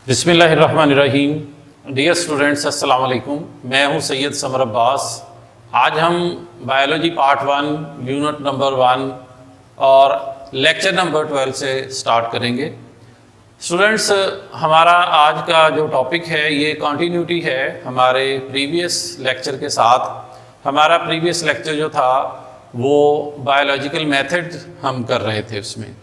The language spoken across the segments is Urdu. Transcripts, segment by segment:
بسم اللہ الرحمن الرحیم۔ ڈیئر اسٹوڈنٹس، السلام علیکم۔ میں ہوں سید سمر عباس۔ آج ہم بایولوجی پارٹ 1 یونٹ نمبر 1 اور لیکچر نمبر 12 سے سٹارٹ کریں گے۔ اسٹوڈنٹس، ہمارا آج کا جو ٹاپک ہے یہ کنٹینیوٹی ہے ہمارے پریویس لیکچر کے ساتھ۔ ہمارا پریویس لیکچر جو تھا وہ بایولوجیکل میتھڈ ہم کر رہے تھے اس میں۔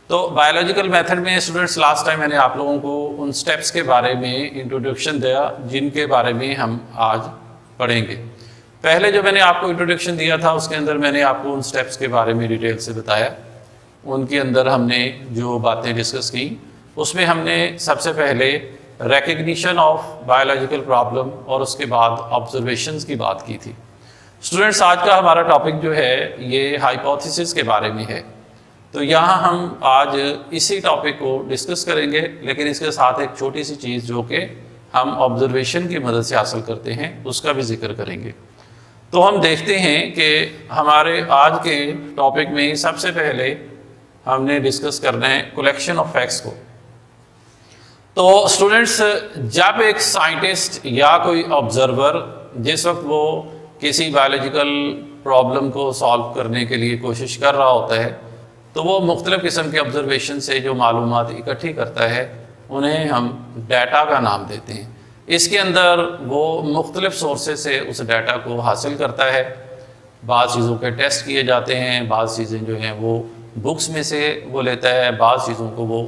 تو بایولوجیکل میتھڈ میں اسٹوڈنٹس لاسٹ ٹائم میں نے آپ لوگوں کو ان سٹیپس کے بارے میں انٹروڈکشن دیا جن کے بارے میں ہم آج پڑھیں گے۔ پہلے جو میں نے آپ کو انٹروڈکشن دیا تھا اس کے اندر میں نے آپ کو ان سٹیپس کے بارے میں ڈیٹیل سے بتایا۔ ان کے اندر ہم نے جو باتیں ڈسکس کی اس میں ہم نے سب سے پہلے ریکگنیشن آف بایولوجیکل پرابلم اور اس کے بعد آبزرویشنز کی بات کی تھی۔ اسٹوڈنٹس، آج کا ہمارا ٹاپک جو ہے یہ ہائپوتھیسس کے بارے میں ہے۔ تو یہاں ہم آج اسی ٹاپک کو ڈسکس کریں گے، لیکن اس کے ساتھ ایک چھوٹی سی چیز جو کہ ہم آبزرویشن کی مدد سے حاصل کرتے ہیں اس کا بھی ذکر کریں گے۔ تو ہم دیکھتے ہیں کہ ہمارے آج کے ٹاپک میں سب سے پہلے ہم نے ڈسکس کرنا ہے کلیکشن آف فیکٹس کو۔ تو اسٹوڈنٹس، جب ایک سائنٹسٹ یا کوئی آبزرور جس وقت وہ کسی بایولوجیکل پرابلم کو سالو کرنے کے لیے کوشش کر رہا ہوتا ہے تو وہ مختلف قسم کے آبزرویشن سے جو معلومات اکٹھی کرتا ہے انہیں ہم ڈیٹا کا نام دیتے ہیں۔ اس کے اندر وہ مختلف سورسز سے اس ڈیٹا کو حاصل کرتا ہے۔ بعض چیزوں کے ٹیسٹ کیے جاتے ہیں، بعض چیزیں جو ہیں وہ بکس میں سے وہ لیتا ہے، بعض چیزوں کو وہ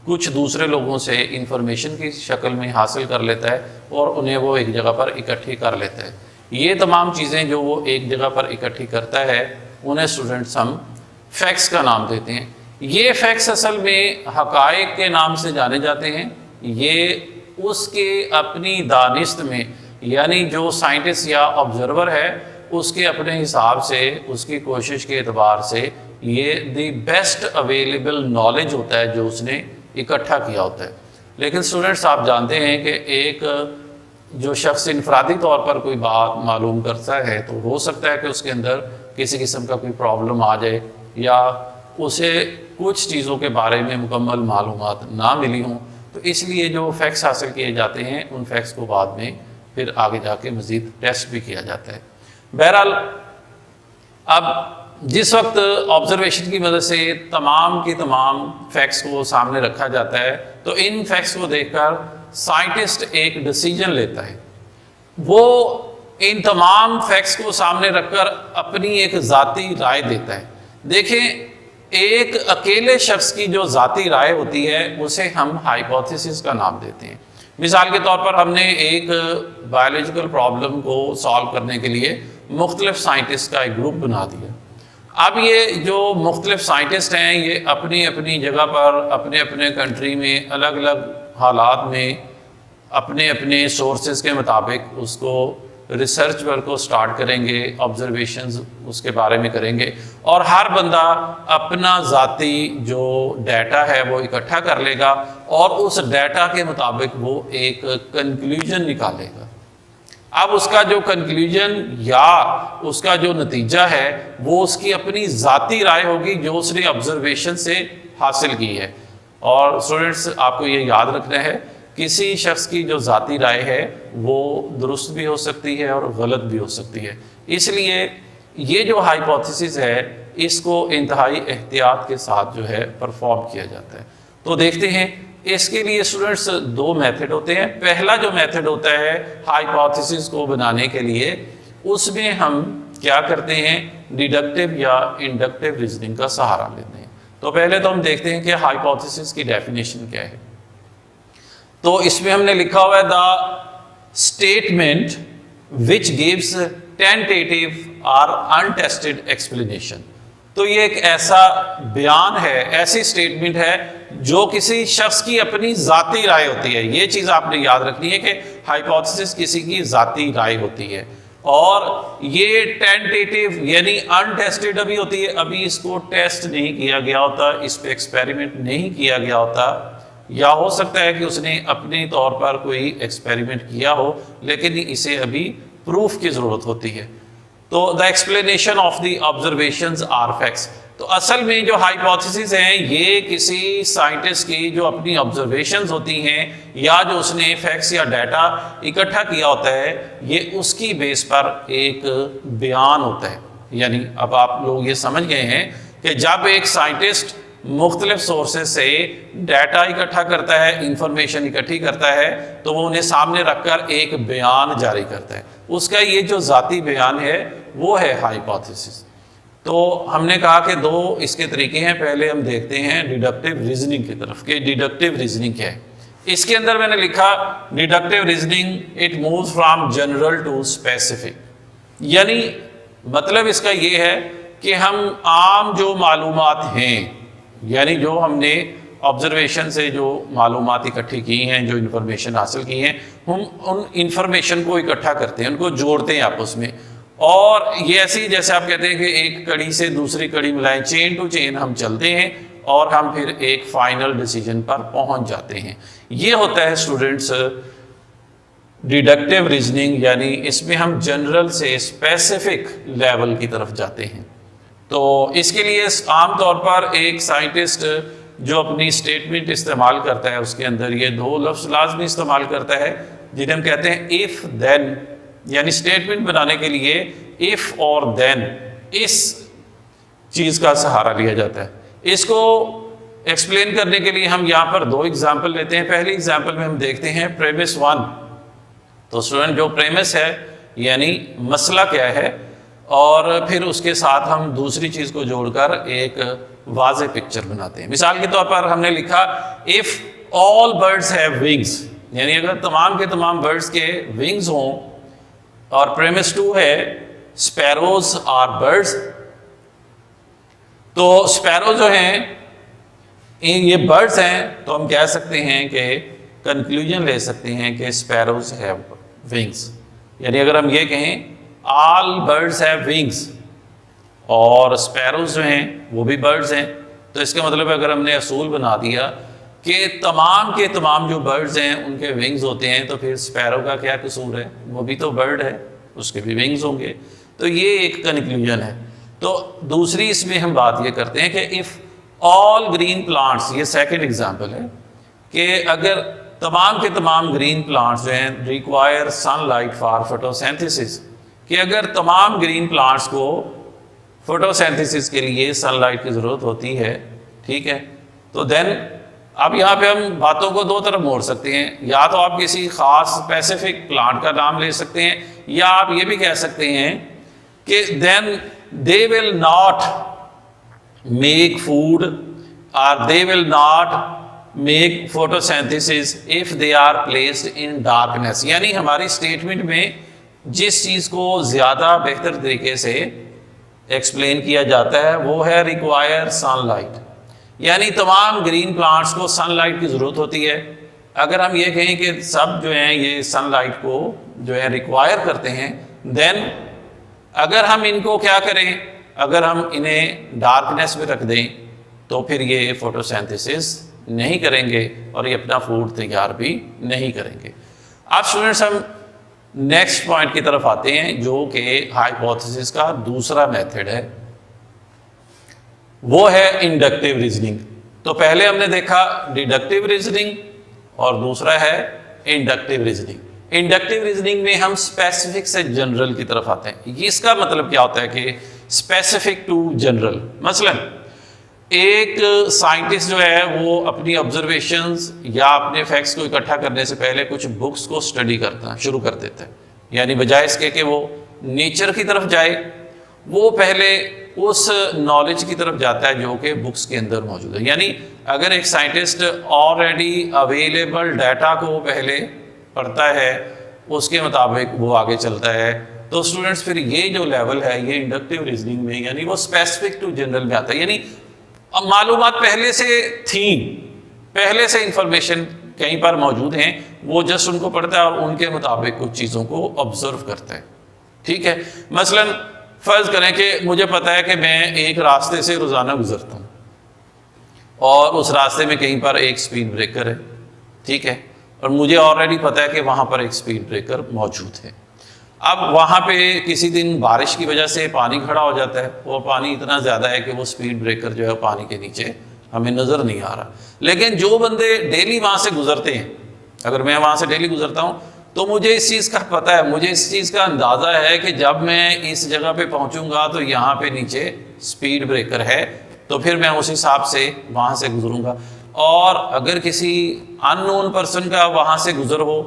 کچھ دوسرے لوگوں سے انفارمیشن کی شکل میں حاصل کر لیتا ہے اور انہیں وہ ایک جگہ پر اکٹھی کر لیتا ہے۔ یہ تمام چیزیں جو وہ ایک جگہ پر اکٹھی کرتا ہے انہیں اسٹوڈنٹس ہم فیکٹس کا نام دیتے ہیں۔ یہ فیکٹس اصل میں حقائق کے نام سے جانے جاتے ہیں۔ یہ اس کے اپنی دانست میں، یعنی جو سائنٹسٹ یا آبزرور ہے اس کے اپنے حساب سے، اس کی کوشش کے اعتبار سے یہ دی بیسٹ اویلیبل نالج ہوتا ہے جو اس نے اکٹھا کیا ہوتا ہے۔ لیکن اسٹوڈنٹس، آپ جانتے ہیں کہ ایک جو شخص انفرادی طور پر کوئی بات معلوم کرتا ہے تو ہو سکتا ہے کہ اس کے اندر کسی قسم کا کوئی پرابلم آ جائے یا اسے کچھ چیزوں کے بارے میں مکمل معلومات نہ ملی ہوں، تو اس لیے جو فیکٹس حاصل کیے جاتے ہیں ان فیکٹس کو بعد میں پھر آگے جا کے مزید ٹیسٹ بھی کیا جاتا ہے۔ بہرحال، اب جس وقت آبزرویشن کی مدد سے تمام کی تمام فیکٹس کو سامنے رکھا جاتا ہے تو ان فیکٹس کو دیکھ کر سائنٹسٹ ایک ڈیسیجن لیتا ہے۔ وہ ان تمام فیکٹس کو سامنے رکھ کر اپنی ایک ذاتی رائے دیتا ہے۔ دیکھیں، ایک اکیلے شخص کی جو ذاتی رائے ہوتی ہے اسے ہم ہائپوتھیسس کا نام دیتے ہیں۔ مثال کے طور پر ہم نے ایک بایولوجیکل پرابلم کو سالو کرنے کے لیے مختلف سائنٹسٹ کا ایک گروپ بنا دیا۔ اب یہ جو مختلف سائنٹسٹ ہیں یہ اپنی اپنی جگہ پر، اپنے اپنے کنٹری میں، الگ الگ حالات میں اپنے اپنے سورسز کے مطابق اس کو ریسرچ ورک کو سٹارٹ کریں گے، آبزرویشنز اس کے بارے میں کریں گے، اور ہر بندہ اپنا ذاتی جو ڈیٹا ہے وہ اکٹھا کر لے گا اور اس ڈیٹا کے مطابق وہ ایک کنکلوژن نکالے گا۔ اب اس کا جو کنکلوژن یا اس کا جو نتیجہ ہے وہ اس کی اپنی ذاتی رائے ہوگی جو اس نے آبزرویشن سے حاصل کی ہے۔ اور اسٹوڈنٹس، آپ کو یہ یاد رکھنا ہے کسی شخص کی جو ذاتی رائے ہے وہ درست بھی ہو سکتی ہے اور غلط بھی ہو سکتی ہے۔ اس لیے یہ جو ہائپوتھیسس ہے اس کو انتہائی احتیاط کے ساتھ جو ہے پرفارم کیا جاتا ہے۔ تو دیکھتے ہیں، اس کے لیے اسٹوڈنٹس دو میتھڈ ہوتے ہیں۔ پہلا جو میتھڈ ہوتا ہے ہائپوتھیسس کو بنانے کے لیے، اس میں ہم کیا کرتے ہیں، ڈیڈکٹیو یا انڈکٹیو ریزننگ کا سہارا لیتے ہیں۔ تو پہلے تو ہم دیکھتے ہیں کہ ہائپوتھیسس کی ڈیفینیشن کیا ہے۔ تو اس میں ہم نے لکھا ہوا ہے دا اسٹیٹمنٹ وچ گیوز ٹینٹیٹیو اور انٹیسٹڈ ایکسپلینیشن۔ تو یہ ایک ایسا بیان ہے، ایسی اسٹیٹمنٹ ہے جو کسی شخص کی اپنی ذاتی رائے ہوتی ہے۔ یہ چیز آپ نے یاد رکھنی ہے کہ ہائپوتھیسس کسی کی ذاتی رائے ہوتی ہے، اور یہ ٹینٹیٹیو یعنی انٹیسٹڈ ابھی ہوتی ہے، ابھی اس کو ٹیسٹ نہیں کیا گیا ہوتا، اس پہ ایکسپیریمنٹ نہیں کیا گیا ہوتا، یا ہو سکتا ہے کہ اس نے اپنے طور پر کوئی ایکسپیریمنٹ کیا ہو لیکن اسے ابھی پروف کی ضرورت ہوتی ہے۔ تو the explanation of the observations are facts, تو اصل میں جو ہائپوتھیسز ہیں یہ کسی سائنٹسٹ کی جو اپنی آبزرویشنز ہوتی ہیں یا جو اس نے فیکٹس یا ڈیٹا اکٹھا کیا ہوتا ہے، یہ اس کی بیس پر ایک بیان ہوتا ہے. یعنی اب آپ لوگ یہ سمجھ گئے ہیں کہ جب ایک سائنٹسٹ مختلف سورسز سے ڈیٹا اکٹھا کرتا ہے، انفارمیشن اکٹھی کرتا ہے، تو وہ انہیں سامنے رکھ کر ایک بیان جاری کرتا ہے. اس کا یہ جو ذاتی بیان ہے وہ ہے ہائپوتھیسس. تو ہم نے کہا کہ دو اس کے طریقے ہیں. پہلے ہم دیکھتے ہیں ڈیڈکٹیو ریزننگ کی طرف کہ ڈیڈکٹیو ریزننگ کیا ہے. اس کے اندر میں نے لکھا deductive reasoning it moves from general to specific. یعنی مطلب اس کا یہ ہے کہ ہم عام جو معلومات ہیں، یعنی جو ہم نے آبزرویشن سے جو معلومات اکٹھی کی ہیں، جو انفارمیشن حاصل کی ہیں، ہم ان انفارمیشن کو اکٹھا کرتے ہیں، ان کو جوڑتے ہیں آپس میں. اور یہ ایسی جیسے آپ کہتے ہیں کہ ایک کڑی سے دوسری کڑی ملائیں، چین ٹو چین ہم چلتے ہیں اور ہم پھر ایک فائنل ڈیسیجن پر پہنچ جاتے ہیں. یہ ہوتا ہے اسٹوڈنٹس ڈیڈکٹیو ریزننگ، یعنی اس میں ہم جنرل سے اسپیسیفک لیول کی طرف جاتے ہیں. تو اس کے لیے عام طور پر ایک سائنٹسٹ جو اپنی اسٹیٹمنٹ استعمال کرتا ہے اس کے اندر یہ دو لفظ لازمی استعمال کرتا ہے جنہیں ہم کہتے ہیں if then. یعنی اسٹیٹمنٹ بنانے کے لیے if اور then اس چیز کا سہارا لیا جاتا ہے. اس کو ایکسپلین کرنے کے لیے ہم یہاں پر دو ایگزامپل لیتے ہیں. پہلی ایگزامپل میں ہم دیکھتے ہیں پریمس 1. تو اسٹوڈنٹ جو پریمس ہے یعنی مسئلہ کیا ہے، اور پھر اس کے ساتھ ہم دوسری چیز کو جوڑ کر ایک واضح پکچر بناتے ہیں. مثال کے طور پر ہم نے لکھا if all birds have wings. یعنی اگر تمام کے تمام برڈز کے ونگز ہوں، اور پریمس 2 ہے sparrows are birds. تو اسپیرو جو ہیں یہ برڈز ہیں، تو ہم کہہ سکتے ہیں کہ کنکلوژن لے سکتے ہیں کہ sparrows have wings. یعنی اگر ہم یہ کہیں all birds have wings اور sparrows جو ہیں وہ بھی birds ہیں، تو اس کا مطلب اگر ہم نے اصول بنا دیا کہ تمام کے تمام جو برڈز ہیں ان کے ونگز ہوتے ہیں، تو پھر اسپیرو کا کیا قصور ہے؟ وہ بھی تو برڈ ہے، اس کے بھی ونگز ہوں گے. تو یہ ایک کنکلوژن ہے. تو دوسری اس میں ہم بات یہ کرتے ہیں کہ if all green plants، یہ سیکنڈ ایگزامپل ہے کہ اگر تمام کے تمام گرین پلانٹس جو ہیں require sunlight for photosynthesis، کہ اگر تمام گرین پلانٹس کو فوٹوسینتھسس کے لیے سن لائٹ کی ضرورت ہوتی ہے، ٹھیک ہے، تو دین اب یہاں پہ ہم باتوں کو دو طرف موڑ سکتے ہیں. یا تو آپ کسی خاص اسپیسیفک پلانٹ کا نام لے سکتے ہیں، یا آپ یہ بھی کہہ سکتے ہیں کہ then they will not make food اور they will not make photosynthesis if they are placed in darkness. یعنی ہماری اسٹیٹمنٹ میں جس چیز کو زیادہ بہتر طریقے سے ایکسپلین کیا جاتا ہے وہ ہے ریکوائر سن لائٹ. یعنی تمام گرین پلانٹس کو سن لائٹ کی ضرورت ہوتی ہے. اگر ہم یہ کہیں کہ سب جو ہیں یہ سن لائٹ کو جو ہے ریکوائر کرتے ہیں، دین اگر ہم ان کو کیا کریں، اگر ہم انہیں ڈارکنیس میں رکھ دیں تو پھر یہ فوٹوسینتھسس نہیں کریں گے اور یہ اپنا فوڈ تیار بھی نہیں کریں گے. اب اسٹوڈنٹس ہم نیکسٹ پوائنٹ کی طرف آتے ہیں جو کہ ہائپوتھیسس کا دوسرا میتھڈ ہے، وہ ہے انڈکٹیو ریزننگ. تو پہلے ہم نے دیکھا ڈیڈکٹیو ریزننگ اور دوسرا ہے انڈکٹیو ریزننگ. انڈکٹیو ریزننگ میں ہم اسپیسیفک سے جنرل کی طرف آتے ہیں. اس کا مطلب کیا ہوتا ہے کہ اسپیسیفک ٹو جنرل. مثلا ایک سائنٹسٹ جو ہے وہ اپنی آبزرویشنز یا اپنے فیکٹس کو اکٹھا کرنے سے پہلے کچھ بکس کو اسٹڈی کرتا ہے، شروع کر دیتا ہے. یعنی بجائے اس کے کہ وہ نیچر کی طرف جائے، وہ پہلے اس نالج کی طرف جاتا ہے جو کہ بکس کے اندر موجود ہے. یعنی اگر ایک سائنٹسٹ آلریڈی اویلیبل ڈیٹا کو پہلے پڑھتا ہے، اس کے مطابق وہ آگے چلتا ہے، تو اسٹوڈنٹس پھر یہ جو لیول ہے یہ انڈکٹیو ریزننگ میں یعنی وہ اسپیسیفک ٹو جنرل میں آتا ہے. یعنی اب معلومات پہلے سے تھیں، پہلے سے انفارمیشن کہیں پر موجود ہیں، وہ جسٹ ان کو پڑھتا ہے اور ان کے مطابق کچھ چیزوں کو آبزرو کرتا ہے. ٹھیک ہے، مثلا فرض کریں کہ مجھے پتا ہے کہ میں ایک راستے سے روزانہ گزرتا ہوں اور اس راستے میں کہیں پر ایک سپیڈ بریکر ہے، ٹھیک ہے، اور مجھے آلریڈی پتا ہے کہ وہاں پر ایک سپیڈ بریکر موجود ہے. اب وہاں پہ کسی دن بارش کی وجہ سے پانی کھڑا ہو جاتا ہے، وہ پانی اتنا زیادہ ہے کہ وہ سپیڈ بریکر جو ہے پانی کے نیچے ہمیں نظر نہیں آ رہا. لیکن جو بندے ڈیلی وہاں سے گزرتے ہیں، اگر میں وہاں سے ڈیلی گزرتا ہوں تو مجھے اس چیز کا پتہ ہے، مجھے اس چیز کا اندازہ ہے کہ جب میں اس جگہ پہ پہنچوں گا تو یہاں پہ نیچے سپیڈ بریکر ہے، تو پھر میں اس حساب سے وہاں سے گزروں گا. اور اگر کسی ان نون پرسن کا وہاں سے گزر ہو،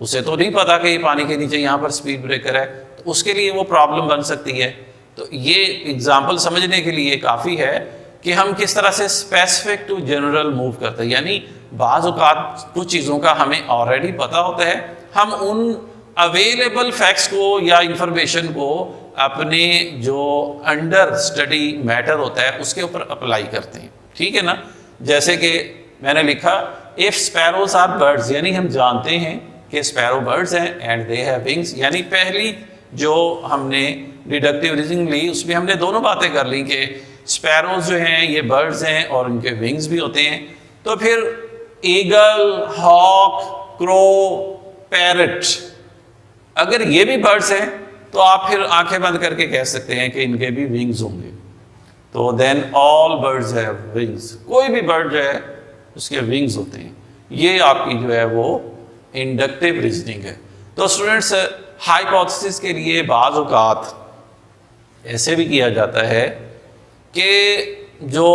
اسے تو نہیں پتا کہ یہ پانی کے نیچے یہاں پر سپیڈ بریکر ہے، تو اس کے لیے وہ پرابلم بن سکتی ہے. تو یہ اگزامپل سمجھنے کے لیے کافی ہے کہ ہم کس طرح سے اسپیسیفک ٹو جنرل موو کرتے ہیں. یعنی بعض اوقات کچھ چیزوں کا ہمیں آلریڈی پتہ ہوتا ہے، ہم ان اویلیبل فیکٹس کو یا انفارمیشن کو اپنے جو انڈر اسٹڈی میٹر ہوتا ہے اس کے اوپر اپلائی کرتے ہیں. ٹھیک ہے نا؟ جیسے کہ میں نے لکھا if sparrows are birds، یعنی ہم جانتے ہیں کہ اسپیرو برڈز ہیں and they have wings. یعنی پہلی جو ہم نے ڈیڈکٹیو ریزننگ لی اس میں ہم نے دونوں باتیں کر لی کہ اسپیروز جو ہیں یہ برڈز ہیں اور ان کے ونگز بھی ہوتے ہیں. تو پھر ایگل، ہاک، کرو، پیرٹ، اگر یہ بھی برڈز ہیں تو آپ پھر آنکھیں بند کر کے کہہ سکتے ہیں کہ ان کے بھی ونگز ہوں گے. تو دین آل برڈز ہیو ونگز، کوئی بھی برڈ جو ہے اس کے ونگز ہوتے ہیں. یہ آپ کی جو ہے وہ انڈکٹیو ریزننگ ہے. تو اسٹوڈنٹس ہائپوتھیسس کے لیے بعض اوقات ایسے بھی کیا جاتا ہے کہ جو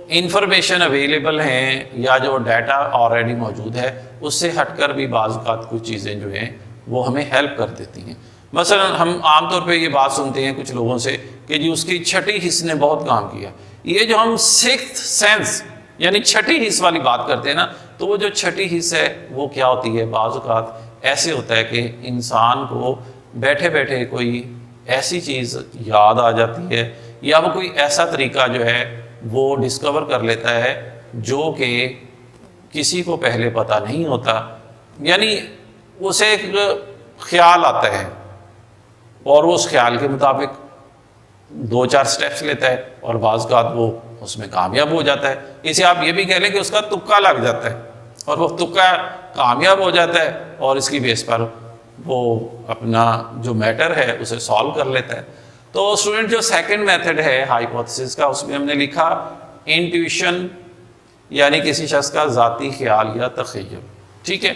انفارمیشن اویلیبل ہیں یا جو ڈیٹا آلریڈی موجود ہے اس سے ہٹ کر بھی بعض اوقات کچھ چیزیں جو ہیں وہ ہمیں ہیلپ کر دیتی ہیں. مثلا ہم عام طور پہ یہ بات سنتے ہیں کچھ لوگوں سے کہ جی اس کی چھٹی حص نے بہت کام کیا. یہ جو ہم سکستھ سینس یعنی چھٹی حص والی بات کرتے ہیں نا، تو وہ جو چھٹی حص ہے وہ کیا ہوتی ہے؟ بعض اوقات ایسے ہوتا ہے کہ انسان کو بیٹھے بیٹھے کوئی ایسی چیز یاد آ جاتی ہے یا وہ کوئی ایسا طریقہ جو ہے وہ ڈسکور کر لیتا ہے جو کہ کسی کو پہلے پتہ نہیں ہوتا. یعنی اسے ایک خیال آتا ہے اور وہ اس خیال کے مطابق 2-4 سٹیپس لیتا ہے اور بعض اوقات وہ اس میں کامیاب ہو جاتا ہے. اسے آپ یہ بھی کہہ لیں کہ اس کا تکا لگ جاتا ہے اور وہ تکا کامیاب ہو جاتا ہے اور اس کی بیس پر وہ اپنا جو میٹر ہے اسے سالو کر لیتا ہے. تو اسٹوڈنٹ جو سیکنڈ میتھڈ ہے ہائپوتھیسس کا، اس میں ہم نے لکھا انٹیویشن، یعنی کسی شخص کا ذاتی خیال یا تخیل. ٹھیک ہے؟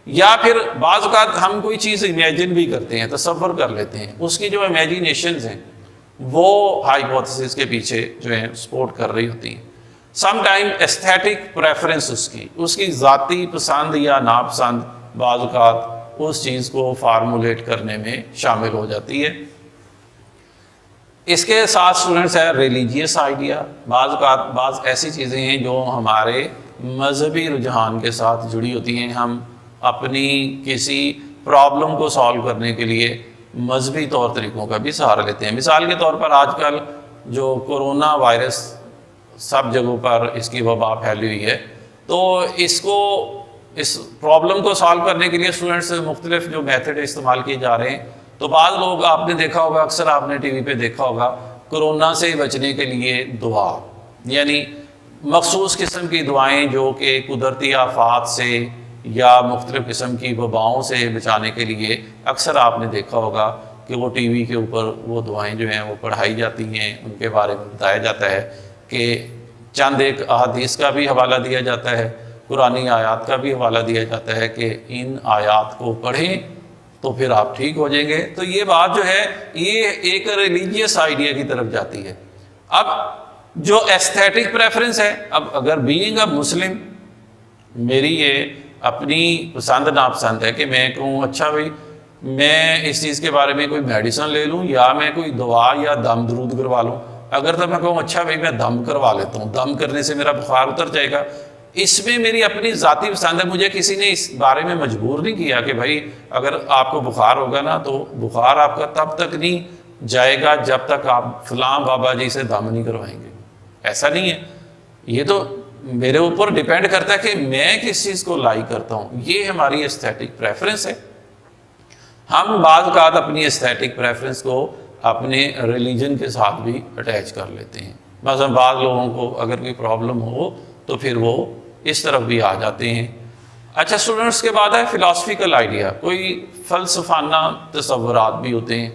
یا پھر بعض اوقات ہم کوئی چیز امیجن بھی کرتے ہیں، تصور کر لیتے ہیں، اس کی جو امیجینیشنز ہیں وہ ہائپوتھیسس کے پیچھے جو ہیں سپورٹ کر رہی ہوتی ہیں. سم ٹائم ایستھیٹک پریفرنس، اس کی ذاتی پسند یا ناپسند بعض اوقات اس چیز کو فارمولیٹ کرنے میں شامل ہو جاتی ہے. اس کے ساتھ اسٹوڈنٹس ہے ریلیجیس آئیڈیا. بعض اوقات بعض ایسی چیزیں ہیں جو ہمارے مذہبی رجحان کے ساتھ جڑی ہوتی ہیں. ہم اپنی کسی پرابلم کو سالو کرنے کے لیے مذہبی طور طریقوں کا بھی سہارا لیتے ہیں. مثال کے طور پر آج کل جو کورونا وائرس سب جگہوں پر اس کی وبا پھیلی ہوئی ہے، تو اس پرابلم کو سالو کرنے کے لیے اسٹوڈنٹس مختلف جو میتھڈ استعمال کیے جا رہے ہیں. تو بعض لوگ آپ نے دیکھا ہوگا، اکثر آپ نے ٹی وی پہ دیکھا ہوگا، کورونا سے بچنے کے لیے دعا، یعنی مخصوص قسم کی دعائیں جو کہ قدرتی آفات سے یا مختلف قسم کی وباؤں سے بچانے کے لیے اکثر آپ نے دیکھا ہوگا کہ وہ ٹی وی کے اوپر وہ دعائیں جو ہیں وہ پڑھائی جاتی ہیں. ان کے بارے میں بتایا جاتا ہے کہ چند ایک احادیث کا بھی حوالہ دیا جاتا ہے، قرآنی آیات کا بھی حوالہ دیا جاتا ہے کہ ان آیات کو پڑھیں تو پھر آپ ٹھیک ہو جائیں گے. تو یہ بات جو ہے یہ ایک ریلیجیس آئیڈیا کی طرف جاتی ہے. اب جو ایستھیٹک پریفرنس ہے، اب اگر بینگ اے مسلم میری یہ اپنی پسند ناپسند ہے کہ میں کہوں اچھا بھائی میں اس چیز کے بارے میں کوئی میڈیسن لے لوں یا میں کوئی دوا یا دم درود کروا لوں. اگر تو میں کہوں اچھا بھائی میں دم کروا لیتا ہوں، دم کرنے سے میرا بخار اتر جائے گا، اس میں میری اپنی ذاتی پسند ہے. مجھے کسی نے اس بارے میں مجبور نہیں کیا کہ بھائی اگر آپ کو بخار ہوگا نا تو بخار آپ کا تب تک نہیں جائے گا جب تک آپ فلاں بابا جی سے دم نہیں کروائیں گے. ایسا نہیں ہے. یہ تو میرے اوپر ڈیپینڈ کرتا ہے کہ میں کس چیز کو لائک کرتا ہوں. یہ ہماری ایستھیٹک پریفرنس ہے. ہم بعض اوقات اپنی ایستھیٹک پریفرنس کو اپنے ریلیجن کے ساتھ بھی اٹیچ کر لیتے ہیں. مثلا بعض لوگوں کو اگر کوئی پرابلم ہو تو پھر وہ اس طرف بھی آ جاتے ہیں. اچھا اسٹوڈنٹس کے بعد ہے فلاسفیکل آئیڈیا. کوئی فلسفانہ تصورات بھی ہوتے ہیں.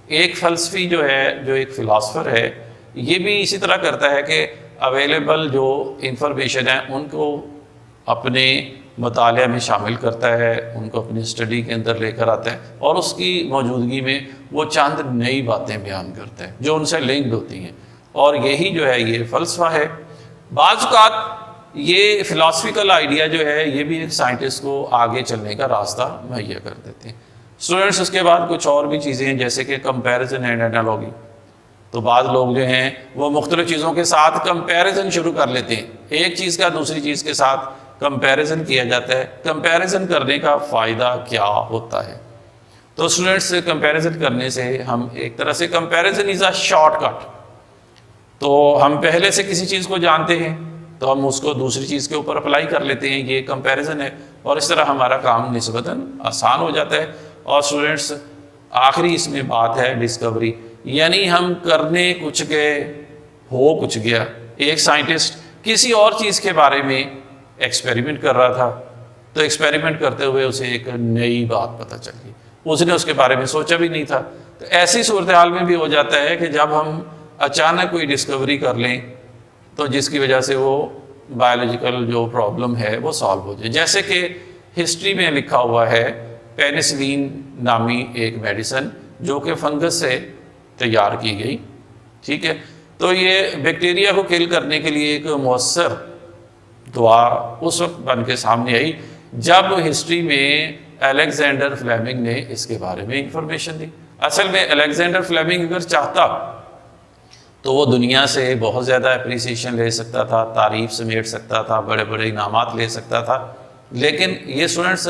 ایک فلسفی جو ہے، جو ایک فلاسفر ہے، یہ بھی اسی طرح کرتا ہے کہ اویلیبل جو انفارمیشن ہے ان کو اپنے مطالعہ میں شامل کرتا ہے، ان کو اپنی اسٹڈی کے اندر لے کر آتا ہے، اور اس کی موجودگی میں وہ چند نئی باتیں بیان کرتا ہے جو ان سے لنکڈ ہوتی ہیں، اور یہی جو ہے یہ فلسفہ ہے. بعض اوقات یہ فلاسفیکل آئیڈیا جو ہے یہ بھی ایک سائنٹسٹ کو آگے چلنے کا راستہ مہیا کر دیتے ہیں. اسٹوڈنٹس اس کے بعد کچھ اور بھی چیزیں ہیں جیسے کہ کمپیریزن اینڈ انالوگی. تو بعض لوگ جو ہیں وہ مختلف چیزوں کے ساتھ کمپیریزن شروع کر لیتے ہیں. ایک چیز کا دوسری چیز کے ساتھ کمپیریزن کیا جاتا ہے. کمپیریزن کرنے کا فائدہ کیا ہوتا ہے؟ تو اسٹوڈنٹس کمپیریزن کرنے سے ہم ایک طرح سے comparison is a short cut. تو ہم پہلے سے کسی چیز کو جانتے ہیں تو ہم اس کو دوسری چیز کے اوپر اپلائی کر لیتے ہیں، یہ کمپیریزن ہے، اور اس طرح ہمارا کام نسبتاً آسان ہو جاتا ہے. اور اسٹوڈنٹس آخری اس میں بات ہے ڈسکوری، یعنی ہم کرنے کچھ گئے ہو کچھ گیا. ایک سائنٹسٹ کسی اور چیز کے بارے میں ایکسپیریمنٹ کر رہا تھا، تو ایکسپیریمنٹ کرتے ہوئے اسے ایک نئی بات پتہ چل گئی، اس نے اس کے بارے میں سوچا بھی نہیں تھا. تو ایسی صورتحال میں بھی ہو جاتا ہے کہ جب ہم اچانک کوئی ڈسکوری کر لیں تو جس کی وجہ سے وہ بایولوجیکل جو پرابلم ہے وہ سالو ہو جائے. جیسے کہ ہسٹری میں لکھا ہوا ہے پینسلین نامی ایک میڈیسن جو کہ فنگس سے تیار کی گئی، ٹھیک ہے. تو یہ بیکٹیریا کو کل کرنے کے لیے ایک مؤثر دوا اس وقت بن کے سامنے آئی جب ہسٹری میں الیگزینڈر فلیمنگ نے اس کے بارے میں انفارمیشن دی. اصل میں الیگزینڈر فلیمنگ اگر چاہتا تو وہ دنیا سے بہت زیادہ اپریسیشن لے سکتا تھا، تعریف سمیٹ سکتا تھا، بڑے بڑے انعامات لے سکتا تھا. لیکن یہ اسٹوڈنٹس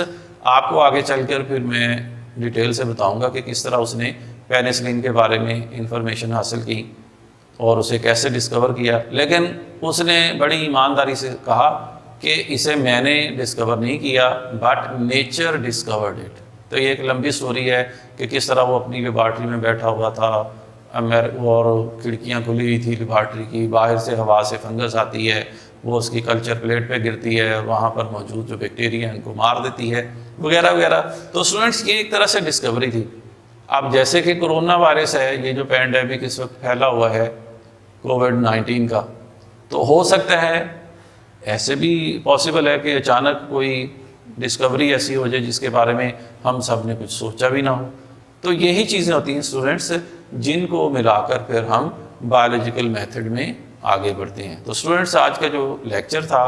آپ کو آگے چل کر پھر میں ڈیٹیل سے بتاؤں گا کہ کس طرح اس نے پینسلین کے بارے میں انفارمیشن حاصل کی اور اسے کیسے ڈسکور کیا. لیکن اس نے بڑی ایمانداری سے کہا کہ اسے میں نے ڈسکور نہیں کیا، بٹ نیچر ڈسکورڈ اٹ. تو یہ ایک لمبی سٹوری ہے کہ کس طرح وہ اپنی لیبارٹری میں بیٹھا ہوا تھا اور کھڑکیاں کھلی ہوئی تھی لیبارٹری کی، باہر سے ہوا سے فنگس آتی ہے، وہ اس کی کلچر پلیٹ پہ گرتی ہے اور وہاں پر موجود جو بیکٹیریا ہیں ان کو مار دیتی ہے وغیرہ وغیرہ. تو اسٹوڈنٹس یہ ایک طرح سے ڈسکوری تھی. اب جیسے کہ کرونا وائرس ہے، یہ جو پینڈیمک اس وقت پھیلا ہوا ہے کووڈ-19 کا، تو ہو سکتا ہے ایسے بھی پاسبل ہے کہ اچانک کوئی ڈسکوری ایسی ہو جائے جس کے بارے میں ہم سب نے کچھ سوچا بھی نہ ہو. تو یہی چیزیں ہوتی ہیں اسٹوڈنٹس جن کو ملا کر پھر ہم بایولوجیکل میتھڈ میں آگے بڑھتے ہیں. تو اسٹوڈنٹس آج کا جو لیکچر تھا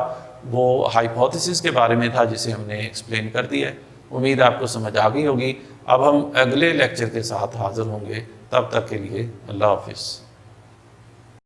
وہ ہائپوتھیسس کے بارے میں تھا جسے ہم نے ایکسپلین کر دیا ہے. امید آپ کو سمجھ آ گئی ہوگی. اب ہم اگلے لیکچر کے ساتھ حاضر ہوں گے، تب تک کے لیے اللہ حافظ.